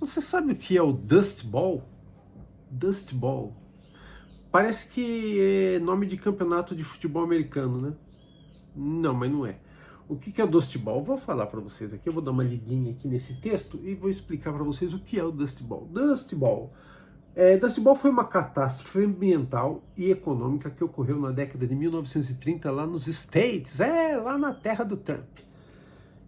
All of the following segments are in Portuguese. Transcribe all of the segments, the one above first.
Você sabe o que é o Dust Bowl? Dust Bowl. Parece que é nome de campeonato de futebol americano, né? Não, mas não é. O que é o Dust Bowl? Vou falar para vocês aqui, eu vou dar uma lidinha aqui nesse texto e vou explicar para vocês o que é o Dust Bowl. Dust Bowl. Dust Bowl foi uma catástrofe ambiental e econômica que ocorreu na década de 1930 lá nos States, lá na terra do Trump.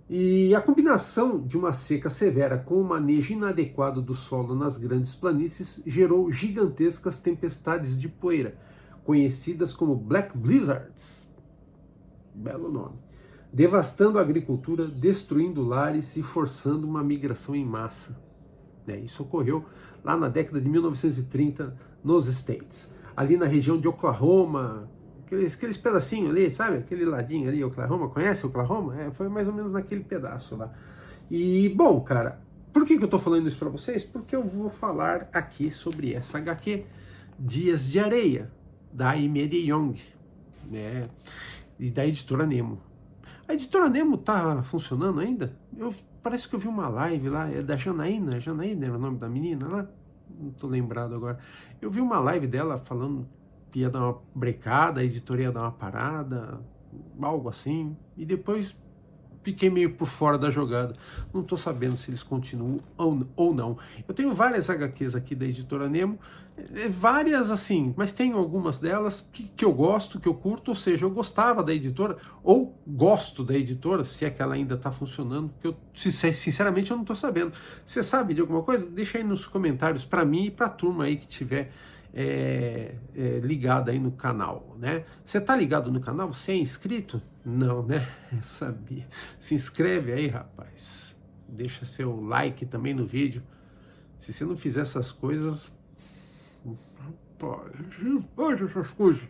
E a combinação de uma seca severa com o manejo inadequado do solo nas grandes planícies gerou gigantescas tempestades de poeira, conhecidas como Black Blizzards, belo nome, devastando a agricultura, destruindo lares e forçando uma migração em massa. Isso ocorreu lá na década de 1930 nos States, ali na região de Oklahoma, aqueles pedacinhos ali, sabe? Aquele ladinho ali, Oklahoma, conhece Oklahoma? Foi mais ou menos naquele pedaço lá. E, bom, cara, por que eu tô falando isso para vocês? Porque eu vou falar aqui sobre essa HQ, Dias de Areia, da Emilie Young, né? E da editora Nemo. A editora Nemo tá funcionando ainda? Parece que eu vi uma live lá, é da Janaína era o nome da menina lá? Não tô lembrado agora. Eu vi uma live dela falando que ia dar uma brecada, a editora ia dar uma parada, algo assim, e depois fiquei meio por fora da jogada. Não tô sabendo se eles continuam ou não. Eu tenho várias HQs aqui da editora Nemo, várias assim, mas tem algumas delas que eu gosto, que eu curto, ou seja, eu gostava da editora, ou gosto da editora, se é que ela ainda está funcionando, que eu sinceramente eu não estou sabendo. Você sabe de alguma coisa? Deixa aí nos comentários para mim e para a turma aí que tiver ligado aí no canal, né? Você tá ligado no canal? Você é inscrito? Não, né? Eu sabia. Se inscreve aí, rapaz. Deixa seu like também no vídeo. Se você não fizer essas coisas, pode essas coisas.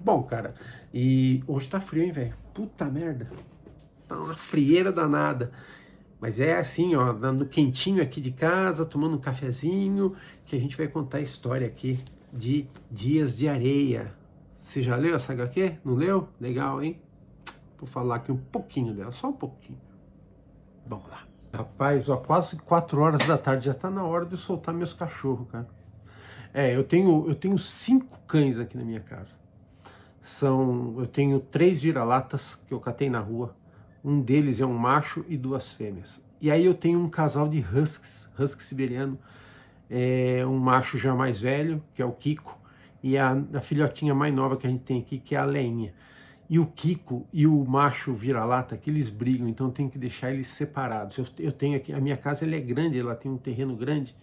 Bom, cara, e hoje tá frio, hein, velho? Puta merda. Tá uma frieira danada. Mas é assim, ó, no quentinho aqui de casa, tomando um cafezinho, que a gente vai contar a história aqui de Dias de Areia. Você já leu essa HQ? Não leu? Legal, hein? Vou falar aqui um pouquinho dela, só um pouquinho. Vamos lá. Rapaz, ó, quase 4 horas da tarde, já tá na hora de soltar meus cachorros, cara. Eu tenho 5 cães aqui na minha casa. Eu tenho 3 vira-latas que eu catei na rua. Um deles é um macho e 2 fêmeas. E aí eu tenho um casal de husky siberiano, um macho já mais velho, que é o Kiko, e a filhotinha mais nova que a gente tem aqui, que é a Leinha. E o Kiko e o macho vira-lata, que eles brigam, então tem que deixar eles separados. Eu tenho aqui, a minha casa ela é grande, ela tem um terreno grande,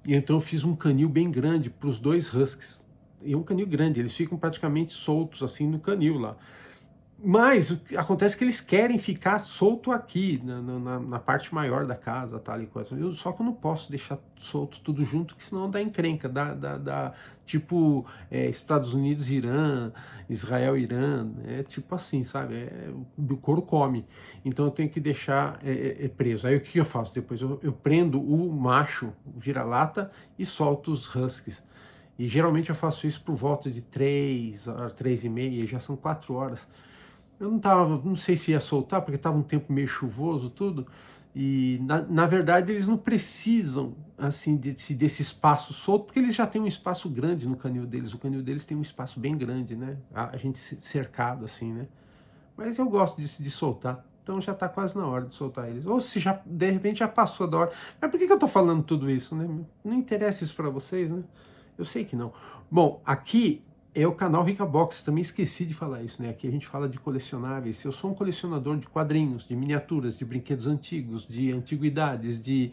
e então eu fiz um canil bem grande para os 2 huskies. E um canil grande, eles ficam praticamente soltos assim no canil lá. Mas o que acontece é que eles querem ficar solto aqui, na parte maior da casa, tal e coisa. Só que eu não posso deixar solto tudo junto, que senão dá encrenca, tipo Estados Unidos, Irã, Israel, Irã, tipo assim, sabe? O couro come. Então eu tenho que deixar preso. Aí o que eu faço? Depois eu prendo o macho, o vira-lata, e solto os huskies. E geralmente eu faço isso por volta de 3 horas, 3h30, já são 4 horas. Eu não sei se ia soltar, porque estava um tempo meio chuvoso, tudo, e na verdade eles não precisam assim desse espaço solto, porque eles já têm um espaço grande no canil deles. O canil deles tem um espaço bem grande, né? A gente cercado assim, né? Mas eu gosto de soltar, então já está quase na hora de soltar eles. Ou se já, de repente, já passou da hora. Mas por que eu estou falando tudo isso, né? Não interessa isso para vocês, né? Eu sei que não. Bom, aqui é o canal Rica Box, também esqueci de falar isso, né? Aqui a gente fala de colecionáveis. Eu sou um colecionador de quadrinhos, de miniaturas, de brinquedos antigos, de antiguidades, de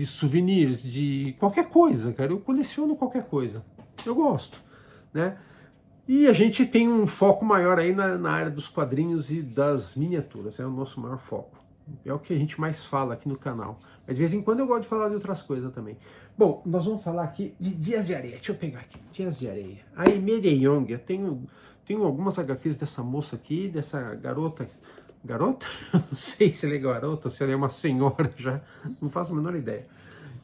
souvenirs, de qualquer coisa, cara. Eu coleciono qualquer coisa. Eu gosto, né? E a gente tem um foco maior aí na área dos quadrinhos e das miniaturas. É o nosso maior foco. É o que a gente mais fala aqui no canal. Mas de vez em quando eu gosto de falar de outras coisas também. Bom, nós vamos falar aqui de Dias de Areia. Deixa eu pegar aqui. Dias de Areia. A Emilie Young. Eu tenho algumas HQs dessa moça aqui, dessa garota. Garota? Não sei se ela é garota, se ela é uma senhora já. Não faço a menor ideia.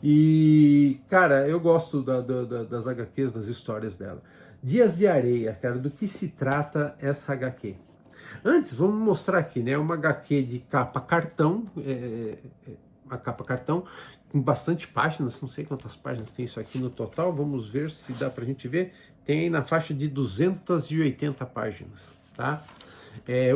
E, cara, eu gosto das HQs, das histórias dela. Dias de Areia, cara, do que se trata essa HQ? Antes, vamos mostrar aqui, né? Uma HQ de capa cartão, a capa cartão, com bastante páginas, não sei quantas páginas tem isso aqui no total, vamos ver se dá pra gente ver. Tem na faixa de 280 páginas, tá?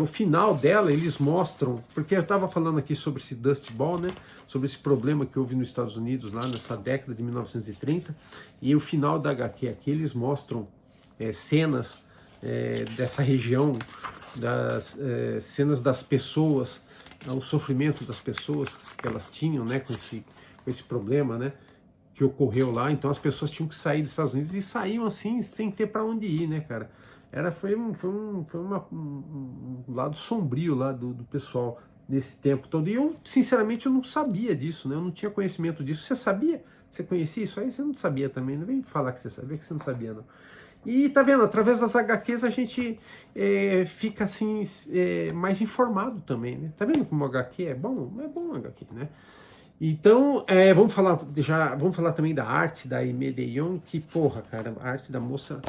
O final dela, eles mostram, porque eu estava falando aqui sobre esse Dust Bowl, né, sobre esse problema que houve nos Estados Unidos lá nessa década de 1930, e o final da HQ aqui, eles mostram cenas dessa região, cenas das pessoas, o sofrimento das pessoas que elas tinham, né, com esse problema, né, que ocorreu lá. Então as pessoas tinham que sair dos Estados Unidos e saíam assim sem ter para onde ir, né, cara? Foi um lado sombrio lá do pessoal nesse tempo todo. E eu, sinceramente, eu não sabia disso, né? Eu não tinha conhecimento disso. Você sabia? Você conhecia isso aí? Você não sabia também. Não vem falar que você sabia, que você não sabia, não. E tá vendo? Através das HQs a gente fica assim mais informado também, né? Tá vendo como o HQ é bom? É bom o HQ, né? Então, vamos falar também da arte da Aimee Deyon, que, porra, cara, a arte da moça,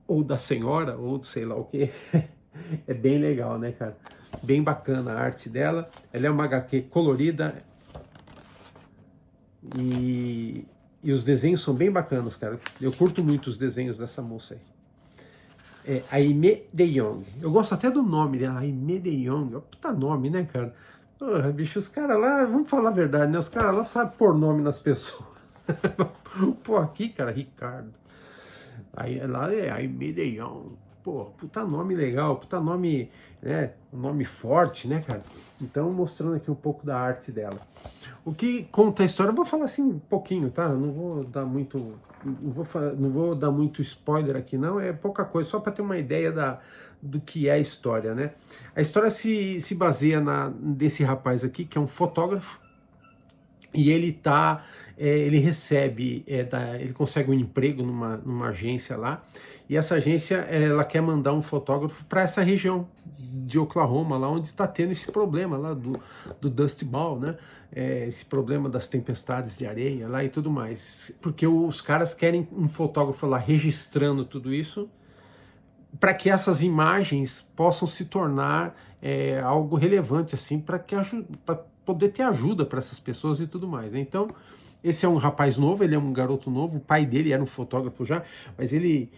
ou da senhora, ou sei lá o que, é bem legal, né, cara? Bem bacana a arte dela. Ela é uma HQ colorida e os desenhos são bem bacanas, cara. Eu curto muito os desenhos dessa moça aí. Aimee Deyon. Eu gosto até do nome dela, Aimee Deyon. Puta nome, né, cara? Porra, bicho, os caras lá, vamos falar a verdade, né? Os caras lá sabem pôr nome nas pessoas. Pô, aqui, cara, Ricardo. Aí lá é Aimee Deyon. Pô, puta nome legal, puta nome, né? Um nome forte, né, cara? Então, mostrando aqui um pouco da arte dela. O que conta a história, eu vou falar assim um pouquinho, tá? Não vou dar muito. Não vou dar muito spoiler aqui, não. É pouca coisa, só para ter uma ideia do que é a história, né? A história se baseia desse rapaz aqui, que é um fotógrafo, e ele recebe, ele consegue um emprego numa agência lá, e essa agência ela quer mandar um fotógrafo para essa região de Oklahoma, lá onde está tendo esse problema lá do Dust Bowl, né? Esse problema das tempestades de areia lá e tudo mais, porque os caras querem um fotógrafo lá registrando tudo isso, para que essas imagens possam se tornar algo relevante, assim, para poder ter ajuda para essas pessoas e tudo mais, né? Então, esse é um rapaz novo, ele é um garoto novo, o pai dele era um fotógrafo já, mas ele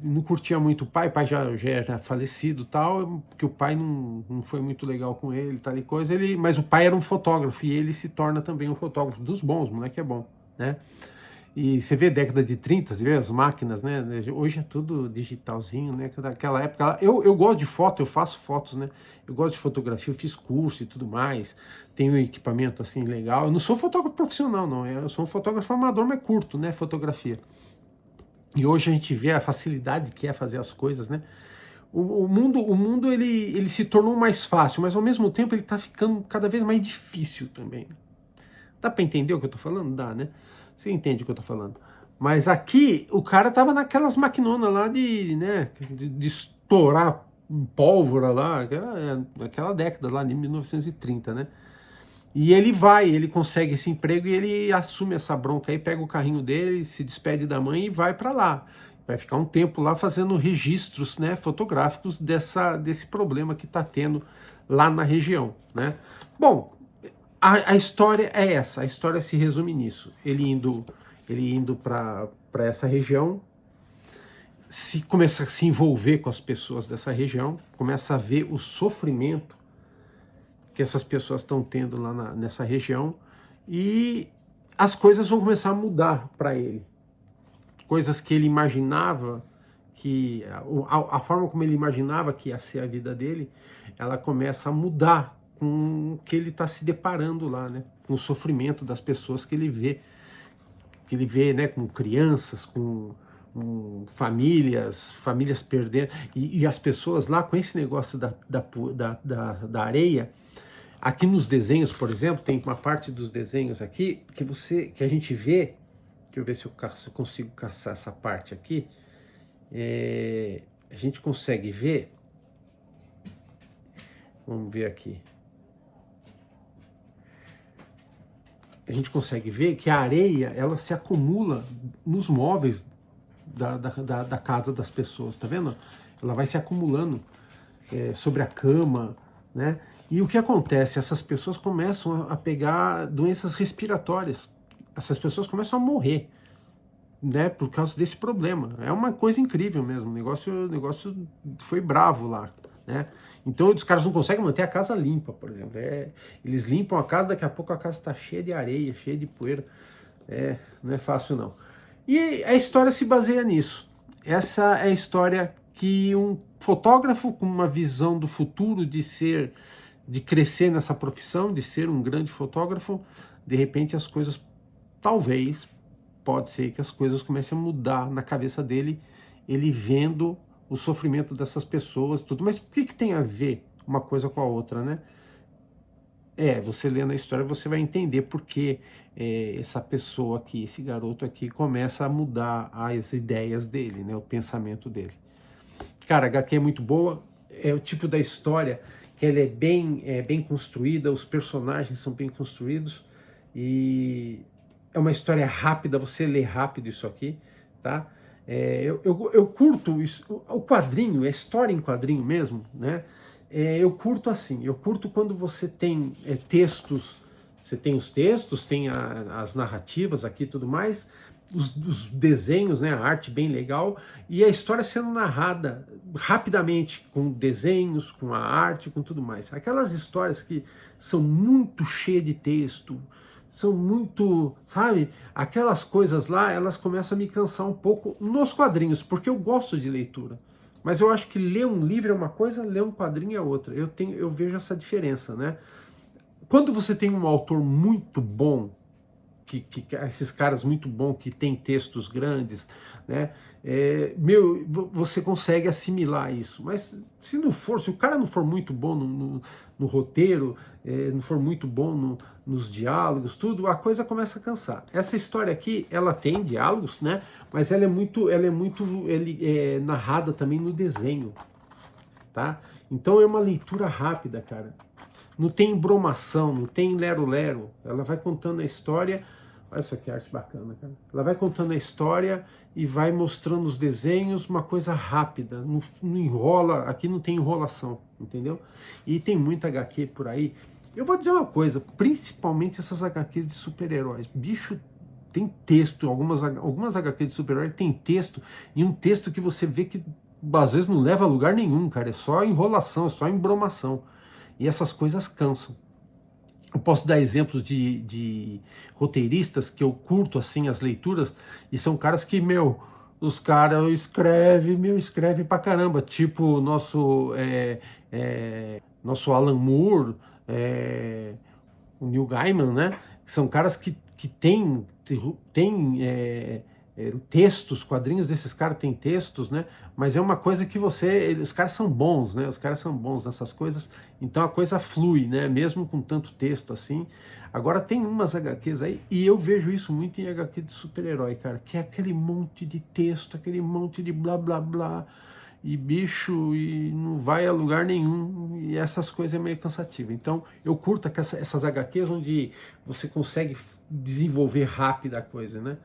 não curtia muito o pai já era falecido tal, porque o pai não foi muito legal com ele, tal e coisa, mas o pai era um fotógrafo e ele se torna também um fotógrafo dos bons, moleque é bom, né? E você vê década de 30, você vê as máquinas, né? Hoje é tudo digitalzinho, né? Daquela época. Eu gosto de foto, eu faço fotos, né? Eu gosto de fotografia, eu fiz curso e tudo mais. Tenho um equipamento assim legal. Eu não sou fotógrafo profissional, não. Eu sou um fotógrafo amador, mas curto, né? Fotografia. E hoje a gente vê a facilidade que é fazer as coisas, né? O mundo ele se tornou mais fácil, mas ao mesmo tempo ele está ficando cada vez mais difícil também. Dá para entender o que eu tô falando? Dá, né? Você entende o que eu tô falando. Mas aqui, o cara tava naquelas maquinonas lá né, de estourar pólvora lá, aquela década lá de 1930, né? E ele consegue esse emprego e ele assume essa bronca aí, pega o carrinho dele, se despede da mãe e vai para lá. Vai ficar um tempo lá fazendo registros, né, fotográficos desse problema que tá tendo lá na região, né? Bom, a história é essa, a história se resume nisso. Ele indo para essa região, começa a se envolver com as pessoas dessa região, começa a ver o sofrimento que essas pessoas estão tendo lá nessa região, e as coisas vão começar a mudar para ele. Coisas que ele imaginava, que a forma como ele imaginava que ia ser a vida dele, ela começa a mudar com o que ele está se deparando lá, né? Com o sofrimento das pessoas que ele vê, né? Com crianças, com famílias perdendo, e as pessoas lá com esse negócio da areia. Aqui nos desenhos, por exemplo, tem uma parte dos desenhos aqui que a gente vê. Deixa eu ver se eu consigo caçar essa parte aqui. A gente consegue ver. Vamos ver aqui. A gente consegue ver que a areia ela se acumula nos móveis da casa das pessoas, tá vendo? Ela vai se acumulando. sobre a cama, né? E o que acontece? Essas pessoas começam a pegar doenças respiratórias, essas pessoas começam a morrer, né, por causa desse problema. É uma coisa incrível mesmo, o negócio foi bravo lá, né? Então os caras não conseguem manter a casa limpa, por exemplo. Eles limpam a casa, daqui a pouco a casa está cheia de areia, cheia de poeira. Não é fácil não. E a história se baseia nisso. Essa é a história que um fotógrafo com uma visão do futuro de crescer nessa profissão, de ser um grande fotógrafo, de repente as coisas, talvez, pode ser que as coisas comecem a mudar na cabeça dele, ele vendo o sofrimento dessas pessoas, tudo. Mas por que tem a ver uma coisa com a outra, né? Você lendo a história, você vai entender por que essa pessoa aqui, esse garoto aqui, começa a mudar as ideias dele, né? O pensamento dele. Cara, a HQ é muito boa, é o tipo da história que ela é bem construída, os personagens são bem construídos, e é uma história rápida, você lê rápido isso aqui, tá? Eu curto isso, o quadrinho, a história em quadrinho mesmo, né? Eu curto assim, eu curto quando você tem textos, você tem os textos, tem as narrativas aqui e tudo mais, os desenhos, né, a arte bem legal, e a história sendo narrada rapidamente, com desenhos, com a arte, com tudo mais. Aquelas histórias que são muito cheias de texto, são muito, sabe, aquelas coisas lá, elas começam a me cansar um pouco nos quadrinhos, porque eu gosto de leitura. Mas eu acho que ler um livro é uma coisa, ler um quadrinho é outra. Eu vejo essa diferença, né? Quando você tem um autor muito bom, esses caras muito bons que tem textos grandes, né? Você consegue assimilar isso. Mas se não for, se o cara não for muito bom no roteiro, não for muito bom nos diálogos, tudo, a coisa começa a cansar. Essa história aqui, ela tem diálogos, né? Mas ela é narrada também no desenho, tá? Então é uma leitura rápida, cara. Não tem embromação, não tem lero-lero. Ela vai contando a história. Olha isso aqui, arte bacana, cara. Ela vai contando a história e vai mostrando os desenhos, uma coisa rápida. Não enrola, aqui não tem enrolação, entendeu? E tem muita HQ por aí. Eu vou dizer uma coisa, principalmente essas HQs de super-heróis. Bicho, tem texto, algumas HQs de super-heróis tem texto, e um texto que você vê que às vezes não leva a lugar nenhum, cara. É só enrolação, é só embromação. E essas coisas cansam. Eu posso dar exemplos de roteiristas que eu curto assim as leituras, e são caras que, os caras escreve pra caramba, tipo o nosso Alan Moore, o Neil Gaiman, né? São caras que têm textos, quadrinhos desses caras têm textos, né? Mas é uma coisa que os caras são bons, né? Os caras são bons nessas coisas, então a coisa flui, né? Mesmo com tanto texto assim. Agora tem umas HQs aí, e eu vejo isso muito em HQ de super-herói, cara, que é aquele monte de texto, aquele monte de blá blá blá, e bicho, e não vai a lugar nenhum, e essas coisas é meio cansativo. Então eu curto essas HQs onde você consegue desenvolver rápido a coisa, né?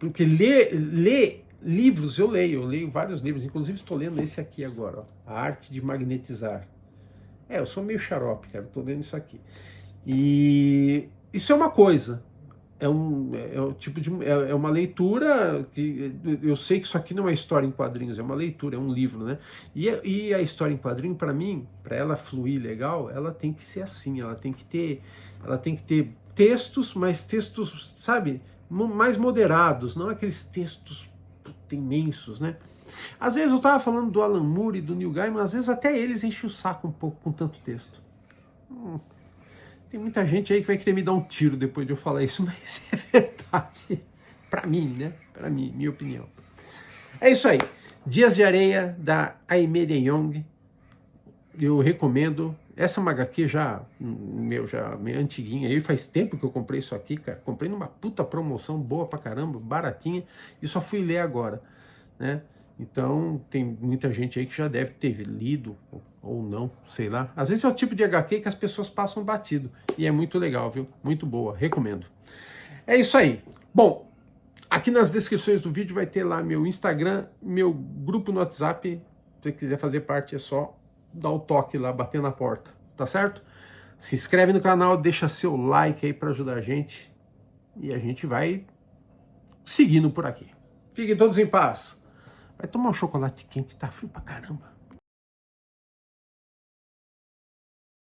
Porque ler livros, eu leio vários livros, inclusive estou lendo esse aqui agora, ó, A Arte de Magnetizar. Eu sou meio xarope, cara, estou lendo isso aqui. E isso é uma coisa, é uma leitura que eu sei que isso aqui não é uma história em quadrinhos, é uma leitura, é um livro, né? E a história em quadrinho, para mim, para ela fluir legal, ela tem que ser assim, ela tem que ter textos, mas textos, sabe, mais moderados, não aqueles textos imensos, né? Às vezes eu tava falando do Alan Moore e do Neil Gaiman, às vezes até eles enchem o saco um pouco com tanto texto. Tem muita gente aí que vai querer me dar um tiro depois de eu falar isso, mas é verdade. Pra mim, né? Pra mim, minha opinião. É isso aí. Dias de Areia, da Aimee de Jong. Eu recomendo. Essa é uma HQ já meio antiguinha aí, faz tempo que eu comprei isso aqui, cara. Comprei numa puta promoção boa pra caramba, baratinha, e só fui ler agora, né? Então tem muita gente aí que já deve ter lido, ou não, sei lá. Às vezes é o tipo de HQ que as pessoas passam batido, e é muito legal, viu? Muito boa, recomendo. É isso aí. Bom, aqui nas descrições do vídeo vai ter lá meu Instagram, meu grupo no WhatsApp. Se você quiser fazer parte, é só dá o toque lá, bater na porta, tá certo? Se inscreve no canal, deixa seu like aí para ajudar a gente e a gente vai seguindo por aqui. Fiquem todos em paz. Vai tomar um chocolate quente, tá frio pra caramba.